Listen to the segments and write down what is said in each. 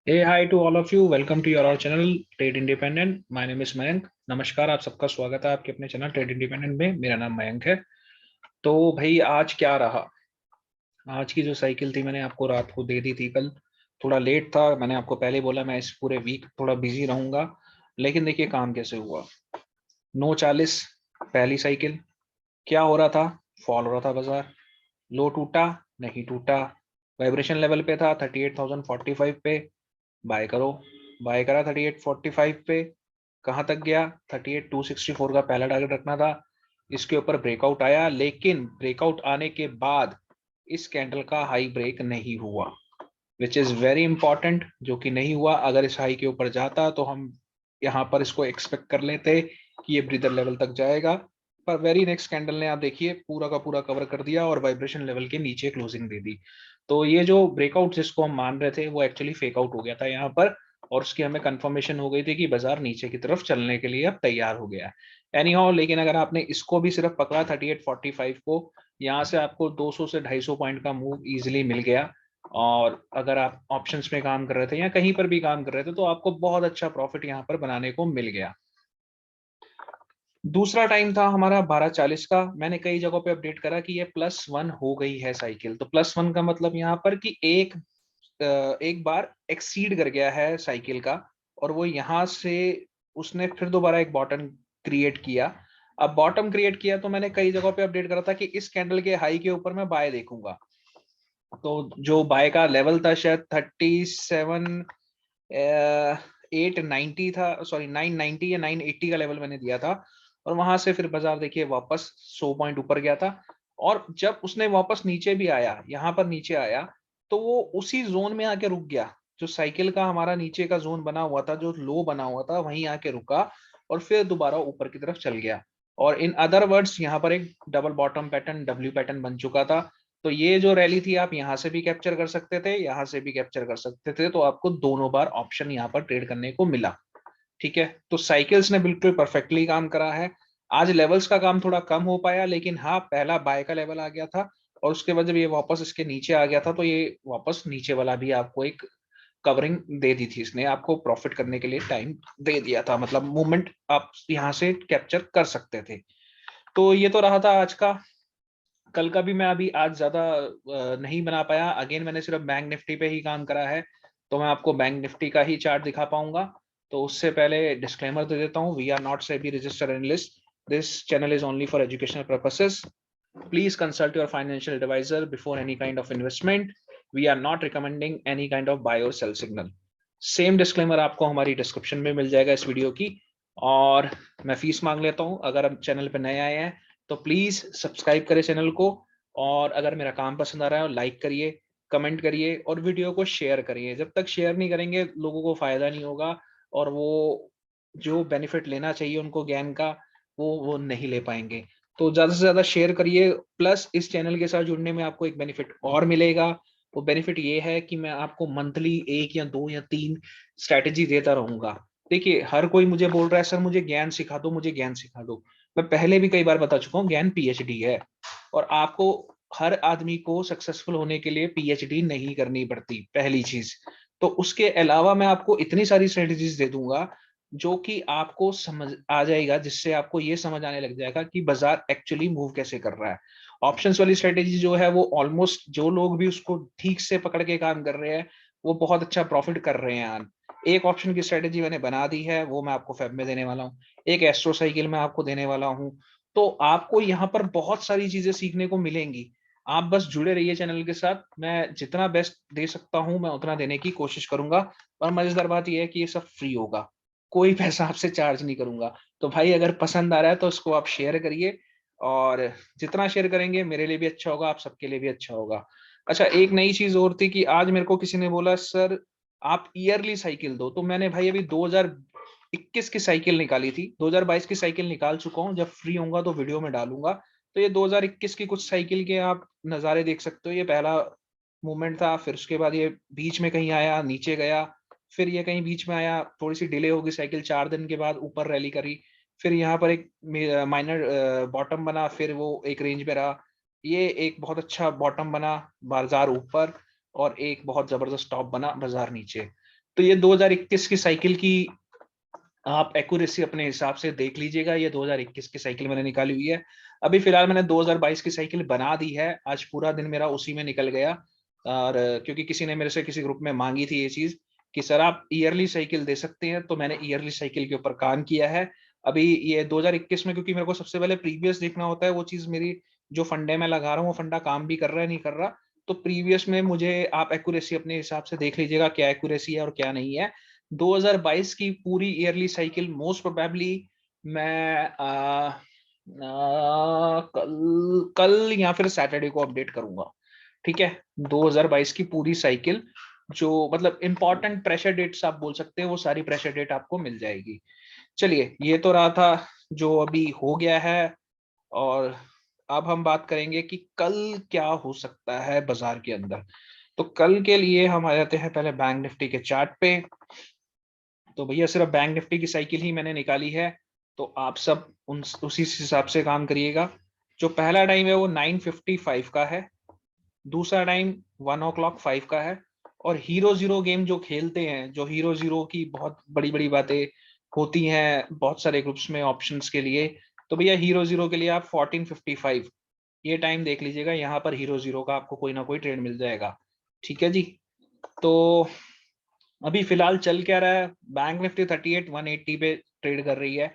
Hey, hi to all of you. Welcome to your channel Trade Independent. My name is Mayank. नमस्कार, आप सबका स्वागत है आपके अपने चैनल ट्रेड इंडिपेंडेंट में। मेरा नाम मयंक है। तो भाई आज क्या रहा? आज की जो साइकिल थी मैंने आपको रात को दे दी थी कल। थोड़ा लेट था, मैंने आपको पहले बोला मैं इस पूरे वीक थोड़ा बिजी रहूंगा। लेकिन देखिए काम कैसे हुआ। 9:40 पहली साइकिल। क्या हो रहा था? फॉल हो रहा था बाजार। लो टूटा? नहीं टूटा। वाइब्रेशन लेवल पे था 38,045 पे। बाय करो। बाय करा 3845 पे। कहां तक गया? 38,264 का पहला टारगेट रखना था। इसके ऊपर ब्रेकआउट आया, लेकिन ब्रेकआउट आने के बाद इस कैंडल का हाई ब्रेक नहीं हुआ, विच इज वेरी इंपॉर्टेंट, जो कि नहीं हुआ। अगर इस हाई के ऊपर जाता तो हम यहाँ पर इसको एक्सपेक्ट कर लेते कि ये ब्रीदर लेवल तक जाएगा। पर वेरी नेक्स्ट कैंडल ने आप देखिए पूरा का पूरा कवर कर दिया और वाइब्रेशन लेवल के नीचे क्लोजिंग दे दी। तो ये जो ब्रेकआउट जिसको हम मान रहे थे वो एक्चुअली फेक आउट हो गया था यहाँ पर। और उसकी हमें कंफर्मेशन हो गई थी कि बाजार नीचे की तरफ चलने के लिए अब तैयार हो गया है। एनी हाउ, लेकिन अगर आपने इसको भी सिर्फ पकड़ा 3845 को, यहाँ से आपको 200 से 250 पॉइंट का मूव इजिली मिल गया। और अगर आप ऑप्शंस में काम कर रहे थे या कहीं पर भी काम कर रहे थे तो आपको बहुत अच्छा प्रॉफिट यहाँ पर बनाने को मिल गया। दूसरा टाइम था हमारा 12:40 का। मैंने कई जगहों पे अपडेट करा कि ये +1 हो गई है साइकिल। तो +1 का मतलब यहाँ पर कि एक बार एक्सीड कर गया है साइकिल का। और वो यहाँ से उसने फिर दोबारा एक बॉटम क्रिएट किया। अब बॉटम क्रिएट किया तो मैंने कई जगहों पे अपडेट करा था कि इस कैंडल के हाई के ऊपर मैं बाय देखूंगा। तो जो बाय का लेवल था शायद 890 था, सॉरी 990 या 980 का लेवल मैंने दिया था। और वहां से फिर बाजार देखिए वापस 100 पॉइंट ऊपर गया था। और जब उसने वापस नीचे भी आया, यहाँ पर नीचे आया, तो वो उसी जोन में आके रुक गया। जो साइकिल का हमारा नीचे का जोन बना हुआ था, जो लो बना हुआ था, वहीं आके रुका और फिर दोबारा ऊपर की तरफ चल गया। और इन अदर वर्ड्स यहाँ पर एक double bottom pattern, W pattern बन चुका था। तो ये जो रैली थी आप यहाँ से भी कैप्चर कर सकते थे, यहाँ से भी कैप्चर कर सकते थे। तो आपको दोनों बार ऑप्शन यहाँ पर ट्रेड करने को मिला। ठीक है, तो साइकिल्स ने बिल्कुल परफेक्टली काम करा है। आज लेवल्स का काम थोड़ा कम हो पाया, लेकिन हाँ पहला बाय का लेवल आ गया था। और उसके बाद जब ये वापस इसके नीचे आ गया था तो ये वापस नीचे वाला भी आपको एक कवरिंग दे दी थी। इसने आपको प्रॉफिट करने के लिए टाइम दे दिया था, मतलब मूवमेंट आप यहाँ से कैप्चर कर सकते थे। तो ये तो रहा था आज का। कल का भी मैं अभी आज ज्यादा नहीं बना पाया। अगेन मैंने सिर्फ बैंक निफ्टी पे ही काम करा है। तो मैं आपको बैंक निफ्टी का ही चार्ट दिखा पाऊंगा। तो उससे पहले डिस्क्लेमर दे देता हूँ, we are not SEBI registered analyst. This channel is only for educational purposes. Please consult your financial advisor before any kind of investment. We are not recommending any kind of buy और sell signal. Same disclaimer आपको हमारी description में मिल जाएगा इस video की। और मैं fees मांग लेता हूँ, अगर आप चैनल पर नए आए हैं तो प्लीज सब्सक्राइब करें चैनल को। और अगर मेरा काम पसंद आ रहा है लाइक करिए, कमेंट करिए और वीडियो को शेयर करिए। जब तक शेयर नहीं करेंगे लोगों को फायदा नहीं होगा। और वो जो बेनिफिट लेना चाहिए उनको ज्ञान का, वो नहीं ले पाएंगे। तो ज्यादा से ज्यादा शेयर करिए। प्लस इस चैनल के साथ जुड़ने में आपको एक बेनिफिट और मिलेगा। वो बेनिफिट ये है कि मैं आपको मंथली 1 या 2 या 3 स्ट्रैटेजी देता रहूंगा। देखिए हर कोई मुझे बोल रहा है सर मुझे ज्ञान सिखा दो, मुझे ज्ञान सिखा दो। मैं पहले भी कई बार बता चुका हूँ, ज्ञान पीएचडी है। और आपको, हर आदमी को सक्सेसफुल होने के लिए पीएचडी नहीं करनी पड़ती, पहली चीज। तो उसके अलावा मैं आपको इतनी सारी स्ट्रेटेजीज दे दूंगा जो कि आपको समझ आ जाएगा, जिससे आपको ये समझ आने लग जाएगा कि बाजार एक्चुअली मूव कैसे कर रहा है। ऑप्शंस वाली स्ट्रेटेजी जो है वो ऑलमोस्ट जो लोग भी उसको ठीक से पकड़ के काम कर रहे हैं वो बहुत अच्छा प्रॉफिट कर रहे हैं। एक ऑप्शन की स्ट्रेटेजी मैंने बना दी है, वो मैं आपको फेब में देने वाला हूँ। एक एस्ट्रो साइकिल में आपको देने वाला हूँ। तो आपको यहाँ पर बहुत सारी चीजें सीखने को मिलेंगी। आप बस जुड़े रहिए चैनल के साथ। मैं जितना बेस्ट दे सकता हूँ मैं उतना देने की कोशिश करूंगा। और मजेदार बात यह है कि ये सब फ्री होगा, कोई पैसा आपसे चार्ज नहीं करूंगा। तो भाई अगर पसंद आ रहा है तो उसको आप शेयर करिए। और जितना शेयर करेंगे मेरे लिए भी अच्छा होगा, आप सबके लिए भी अच्छा होगा। अच्छा, एक नई चीज और थी कि आज मेरे को किसी ने बोला सर आप ईयरली साइकिल दो। तो मैंने भाई अभी 2021 की साइकिल निकाली थी, 2022 की साइकिल निकाल चुका हूँ। जब फ्री होऊंगा तो वीडियो में डालूंगा। तो ये 2021 की कुछ साइकिल के आप नज़ारे देख सकते हो। ये पहला मूवमेंट था, फिर उसके बाद ये बीच में कहीं आया, नीचे गया। फिर ये कहीं बीच में आया, थोड़ी सी डिले होगी साइकिल, 4 दिन के बाद ऊपर रैली करी। फिर यहाँ पर एक माइनर बॉटम बना, फिर वो एक रेंज में रहा। ये एक बहुत अच्छा बॉटम बना, बाजार ऊपर। और एक बहुत जबरदस्त टॉप बना, बाजार नीचे। तो ये 2021 की साइकिल की आप एक्यूरेसी अपने हिसाब से देख लीजिएगा। ये 2021 की साइकिल मैंने निकाली हुई है। अभी फिलहाल मैंने 2022 की साइकिल बना दी है। आज पूरा दिन मेरा उसी में निकल गया, और क्योंकि किसी ने मेरे से किसी ग्रुप में मांगी थी ये चीज कि सर आप ईयरली साइकिल दे सकते हैं, तो मैंने ईयरली साइकिल के ऊपर काम किया है। अभी ये 2021 में, क्योंकि मेरे को सबसे पहले प्रीवियस देखना होता है, वो चीज मेरी जो फंडे में लगा रहा हूँ वो फंडा काम भी कर रहा है नहीं कर रहा। तो प्रीवियस में मुझे आप एक्यूरेसी अपने हिसाब से देख लीजिएगा क्या एक्यूरेसी है और क्या नहीं है। 2022 की पूरी ईयरली साइकिल मोस्ट प्रोबेबली मैं कल कल या फिर सैटरडे को अपडेट करूंगा। ठीक है, 2022 की पूरी साइकिल, जो मतलब इंपॉर्टेंट प्रेशर डेट्स आप बोल सकते हैं, वो सारी प्रेशर डेट आपको मिल जाएगी। चलिए, ये तो रहा था जो अभी हो गया है। और अब हम बात करेंगे कि कल क्या हो सकता है बाजार के अंदर। तो कल के लिए हम आ जाते हैं पहले बैंक निफ्टी के चार्ट पे। तो भैया सिर्फ बैंक निफ्टी की साइकिल ही मैंने निकाली है, तो आप सब उसी हिसाब से काम करिएगा। जो पहला टाइम है वो 9:55 का है, दूसरा टाइम 1:05 का है। और हीरो जीरो गेम जो खेलते हैं, जो हीरो जीरो की बहुत बड़ी बड़ी बातें होती हैं बहुत सारे ग्रुप्स में ऑप्शंस के लिए, तो भैया हीरो जीरो के लिए आप 14:55 ये टाइम देख लीजिएगा। यहाँ पर हीरो जीरो का आपको कोई ना कोई ट्रेड मिल जाएगा। ठीक है जी। तो अभी फिलहाल चल क्या रहा है, बैंक निफ्टी 38,180 पे ट्रेड कर रही है।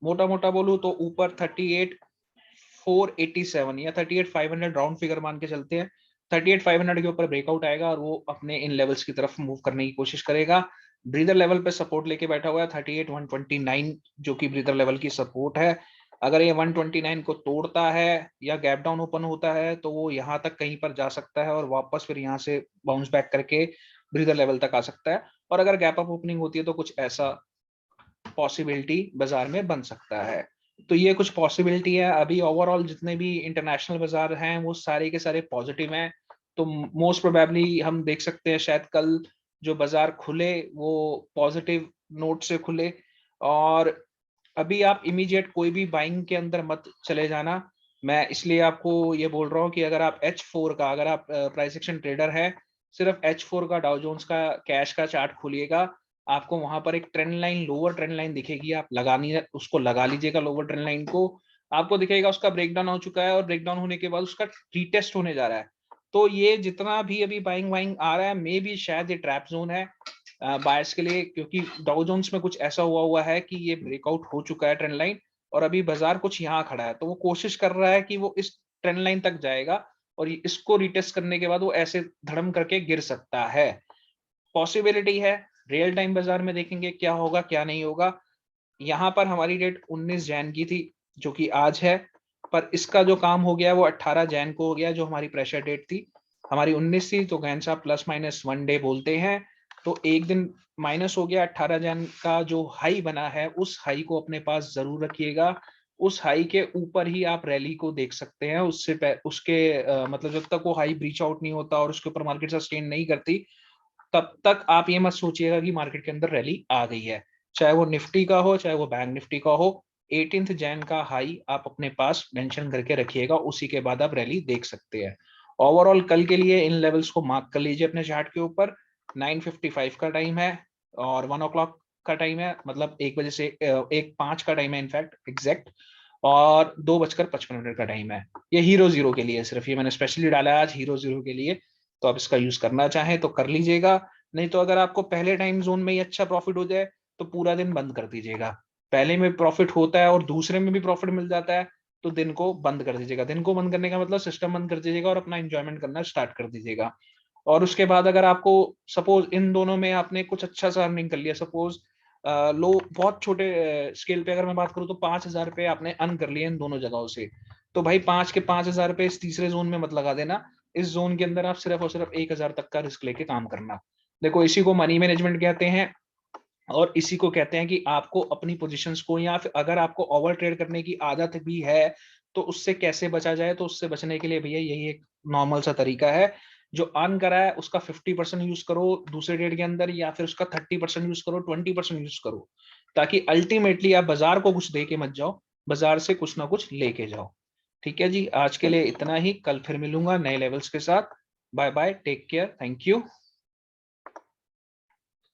मोटा मोटा बोलूं तो ऊपर 38,487 या 38,500 राउंड फिगर मान के चलते हैं। 38,500 के ऊपर ब्रेकआउट आएगा और वो अपने इन लेवल्स की तरफ मूव करने की कोशिश करेगा। ब्रीदर लेवल पे सपोर्ट लेके बैठा हुआ है 38,129, जो कि ब्रीदर लेवल की सपोर्ट है। अगर ये 129 को तोड़ता है या गैप डाउन ओपन होता है तो वो यहाँ तक कहीं पर जा सकता है और वापस फिर यहाँ से बाउंस बैक करके ब्रीदर लेवल तक आ सकता है। और अगर गैप अप ओपनिंग होती है तो कुछ ऐसा पॉसिबिलिटी बाजार में बन सकता है। तो ये कुछ पॉसिबिलिटी है। अभी ओवरऑल जितने भी इंटरनेशनल बाजार हैं वो सारे के सारे पॉजिटिव हैं। तो मोस्ट प्रोबेबली हम देख सकते हैं शायद कल जो बाजार खुले वो पॉजिटिव नोट से खुले। और अभी आप इमीडिएट कोई भी बाइंग के अंदर मत चले जाना। मैं इसलिए आपको ये बोल रहा हूँ कि अगर आप H4 का, अगर आप प्राइस एक्शन ट्रेडर है, सिर्फ H4 का डाउ जोन्स का कैश का चार्ट खोलिएगा, आपको वहां पर एक trend line, lower trend line दिखेगी। आप लगानी उसको लगा लीजिएगा लोअर ट्रेंड लाइन को। आपको दिखेगा उसका ब्रेकडाउन हो चुका है और ब्रेकडाउन होने के बाद उसका रीटेस्ट होने जा रहा है। तो ये जितना भी अभी बाइंग वाइंग आ रहा है, मे बी शायद ये ट्रैप जोन है बायर्स के लिए, क्योंकि डाउ जोन्स में कुछ ऐसा हुआ है कि ये ब्रेकआउट हो चुका है ट्रेंड लाइन और अभी बाजार कुछ यहाँ खड़ा है। तो वो कोशिश कर रहा है कि वो इस ट्रेंड लाइन तक जाएगा और इसको रिटेस्ट करने के बाद वो ऐसे धड़म करके गिर सकता है। पॉसिबिलिटी है। रियल टाइम बाजार में देखेंगे क्या होगा क्या नहीं होगा। यहाँ पर हमारी डेट 19 जैन की थी, जो कि आज है, पर इसका जो काम हो गया वो 18 जैन को हो गया। जो हमारी प्रेशर डेट थी हमारी 19 थी, तो गहन साहब प्लस माइनस 1 डे बोलते हैं, तो एक दिन माइनस हो गया। 18 जैन का जो हाई बना है उस हाई को अपने पास जरूर रखिएगा। उस हाई के ऊपर ही आप रैली को देख सकते हैं। उसके मतलब जब तक वो हाई ब्रीच आउट नहीं होता और उसके ऊपर मार्केट सस्टेन नहीं करती, तब तक आप ये मत सोचिएगा कि मार्केट के अंदर रैली आ गई है। चाहे वो निफ्टी का हो चाहे वो बैंक निफ्टी का हो, 18 जैन का हाई आप अपने पास मेंशन करके रखिएगा, उसी के बाद आप रैली देख सकते हैं। ओवरऑल कल के लिए इन लेवल्स को मार्क कर लीजिए अपने चार्ट के ऊपर। 9:55 का टाइम है और 1 o'clock का टाइम है, मतलब 1 बजे से 1:05 का टाइम है इनफैक्ट एग्जैक्ट, और 2:55 का टाइम है। ये हीरो जीरो के लिए, सिर्फ ये मैंने स्पेशली डाला है आज हीरो जीरो के लिए। तो आप इसका यूज करना चाहें तो कर लीजिएगा, नहीं तो अगर आपको पहले टाइम जोन में ही अच्छा प्रॉफिट हो जाए तो पूरा दिन बंद कर दीजिएगा। पहले में प्रॉफिट होता है और दूसरे में भी प्रॉफिट मिल जाता है, तो दिन को बंद कर दीजिएगा। दिन को बंद करने का मतलब सिस्टम बंद कर दीजिएगा और अपना एंजॉयमेंट करना स्टार्ट कर दीजिएगा। और उसके बाद अगर आपको सपोज इन दोनों में आपने कुछ अच्छा सा अर्निंग कर लिया, सपोज लो बहुत छोटे स्केल पे अगर मैं बात करूँ तो 5,000 रुपए आपने अर्न कर लिए इन दोनों जगहों से, तो भाई 5 के 5,000 रुपए इस तीसरे जोन में मत लगा देना। इस जोन के अंदर आप सिर्फ और सिर्फ 1,000 तक का रिस्क लेके काम करना। देखो इसी को मनी मैनेजमेंट कहते हैं और इसी को कहते हैं कि आपको अपनी पोजीशंस को, या फिर अगर आपको ओवर ट्रेड करने की आदत भी है तो उससे कैसे बचा जाए। तो उससे बचने के लिए भैया यही एक नॉर्मल सा तरीका है। जो अर्न करा है उसका 50% यूज करो दूसरे ट्रेड के अंदर, या फिर उसका 30% यूज करो, 20% यूज करो, ताकि अल्टीमेटली आप बाजार को कुछ दे के मत जाओ, बाजार से कुछ ना कुछ लेके जाओ। ठीक है जी, आज के लिए इतना ही। कल फिर मिलूंगा नए लेवल्स के साथ। Bye bye, take care, thank you.